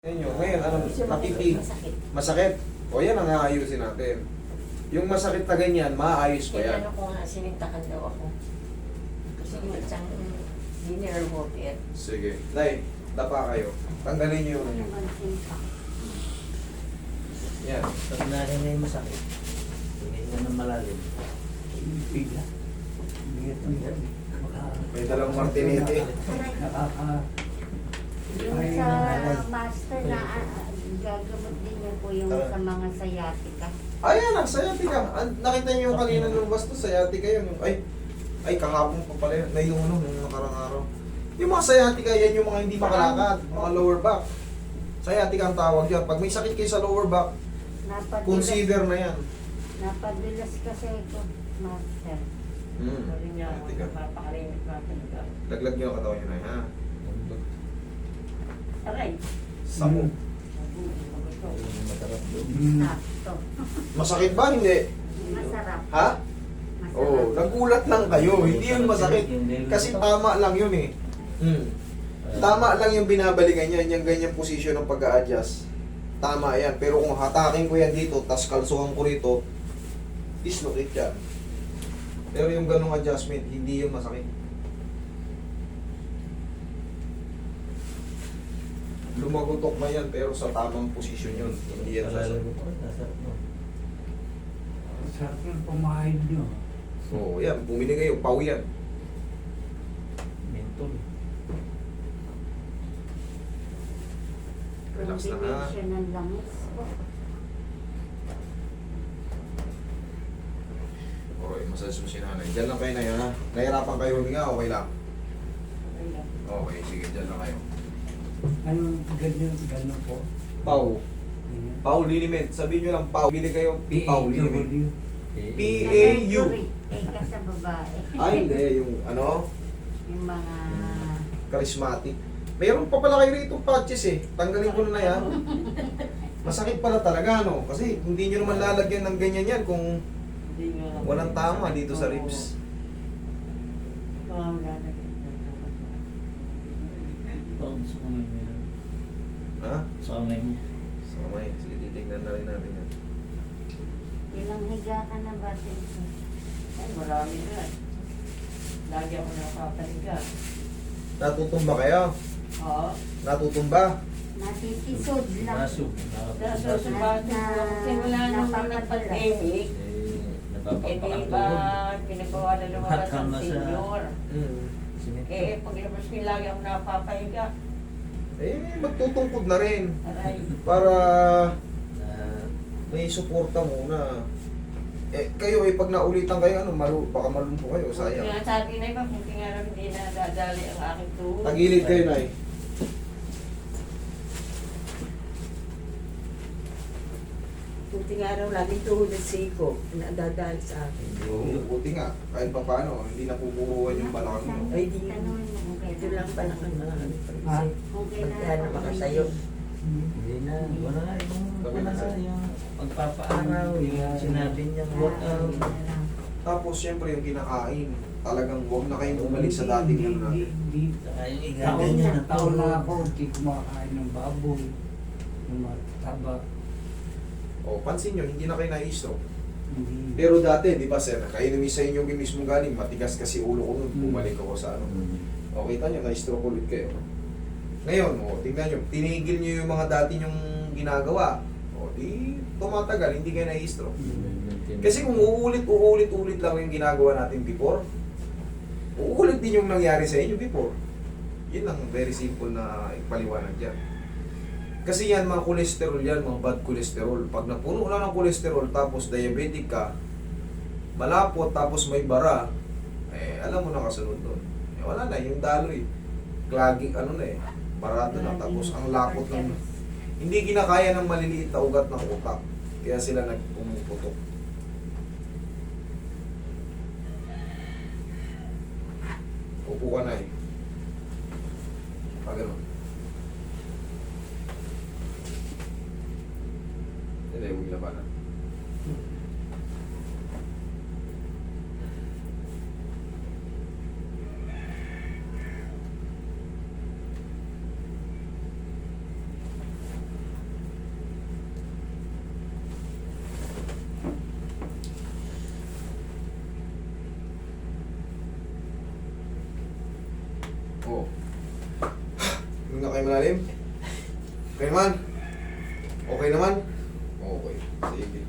Inyo. Ngayon, anong napipig? Masakit. Masakit? O yan ang aayusin natin. Yung masakit na ganyan, maayos pa yan. Ano ko nga, sinintakan daw ako. Kasi yung isang dinner water. Sige. Nay, dapa kayo. Tanggalin niyo yung... Yan. Pag narin na yung masakit, tingin na ng malalim. Bigla. Bigat. May dalang martinete. Yung sa master na gagamot din niyo po yung sa mga sciatica. Ayan ang sciatica. Nakita niyo yung kanina nung basto, sciatica yun. Ay, kahapon pa pala yun. Nainuno nung nakarang araw. Yung mga sciatica, yan yung mga hindi makalakad. Mga lower back. Sciatica ang tawag yan. Pag may sakit kayo sa lower back, consider na yan. Napadulas kasi ito, master. Sabi niya ako, Sciatica. napapakalimit natin. Laglag niyo ang katawan niyo na ha. Aray. Sabo. Matarap doon. Sakto. Masakit ba? Hindi. Masarap. Ha? Masarap. Oo, nagulat lang kayo. Hindi yun masakit. Kasi tama lang yun eh. Tama lang yung binabalikan niya, yung ganyang posisyon ng pag-a-adjust. Tama yan. Pero kung hatakin ko yan dito, tas kalsuhan ko rito, dislocate yan. Pero yung ganong adjustment, hindi yung masakit. Lumagutok na yan, pero sa tamang posisyon yun. Hindi yan Alala sasakit. ko po, nasarap mo. Sarap ng pamahid nyo. Oo, yan. Bumili kayo, pau yan. Mentol. Relax na ha. Combination ng langis po. Okay, massage mo si nanay. Diyan lang kayo na yan ha. Nahirapan kayo huminga, okay lang. Okay, sige, diyan lang kayo. Anong ganyan po? Pau. Pau Liniment. Sabihin nyo lang Pau. Bili kayo Pau Liniment. PAW. P-A-U. Eh, ka sa babae. Ay, hindi. Yung ano, Yung mga... charismatic. Mayroon pa pala kayo rito patches eh. Tanggalin ko na yan. Masakit pala talaga, no? Kasi hindi nyo naman lalagyan ng ganyan yan kung walang tama dito sa ribs. Parang sa kamay mo yun. Ha? Sa kamay mo. So, may. Sige, titignan na rin natin yan. Ilang higa ka na ba, Tito? Ay, marami na. Lagi ako nakapaliga. Natutumba kayo? Oo. Natutumba? Natitisod lang. Maso. Nasusubatin ko kasi wala nung nag-pandemic. Eh di ba, pinagawa na lumabas Hot ang na sa- senior. Hmm. Eh, paglabas ko lagi ako napapahiga. Eh, magtutungkod na rin. Aray. Para may suporta muna. Eh, kayo eh, pag naulitan kayo, ano, baka malumpo kayo, sayang. Kaya sabi na iba, kung nga lang hindi na dadali ang aking tuhod. Tagilid kayo, Nay. Buti nga raw laging tuhod at siko, nadadali sa akin. Oo, buti nga. Kahit pa paano, hindi napupuruan yung balakang mo. Ay, di. Tanungin mo kung Ito kailan. lang pala ang mga Ha? Kung kailan Pagka na makatayo. Hindi na. Wala na. Wala na. Yung pagpapaaraw. Yung sinabi niyang workout. Tapos, syempre, yung kinakain. Talagang huwag na kayong bumalik sa dating ano natin. Saka yung Taon igagan niya ng taon na tulog. ako, hindi kumakain ng baboy. Yung mataba. O, pansin nyo, hindi na kayo na-stroke. Hindi. Pero dati, di ba, sir, kayo namin sa inyo mismo galing, matigas kasi ulo ko nun, bumalik ako sa ano. O, kita nyo, na-stroke ulit kayo. Ngayon, o, tingnan nyo, tinigil nyo yung mga dati nyong ginagawa. O, di, tumatagal, hindi kayo na-stroke. Kasi kung uulit lang yung ginagawa natin before, uulit din yung nangyari sa inyo before. Yun lang, very simple na ipaliwanag dyan. Kasi yan, mga cholesterol yan, mga bad cholesterol. Pag napuno na ng cholesterol, tapos diabetic ka, malapot, tapos may bara, eh, alam mo na kasunod doon. Eh, wala na, yung daloy. Clogging, ano na eh, barado na. Tapos ang lapot ng... Hindi kinakaya ng maliliit na ugat ng utak. Kaya sila nagpumuputok. Upo ka na eh. Pag ano. Hindi, huwag labanan. Oo. Hinga kayo malalim. Okay naman? Okay naman? Okay. Sige.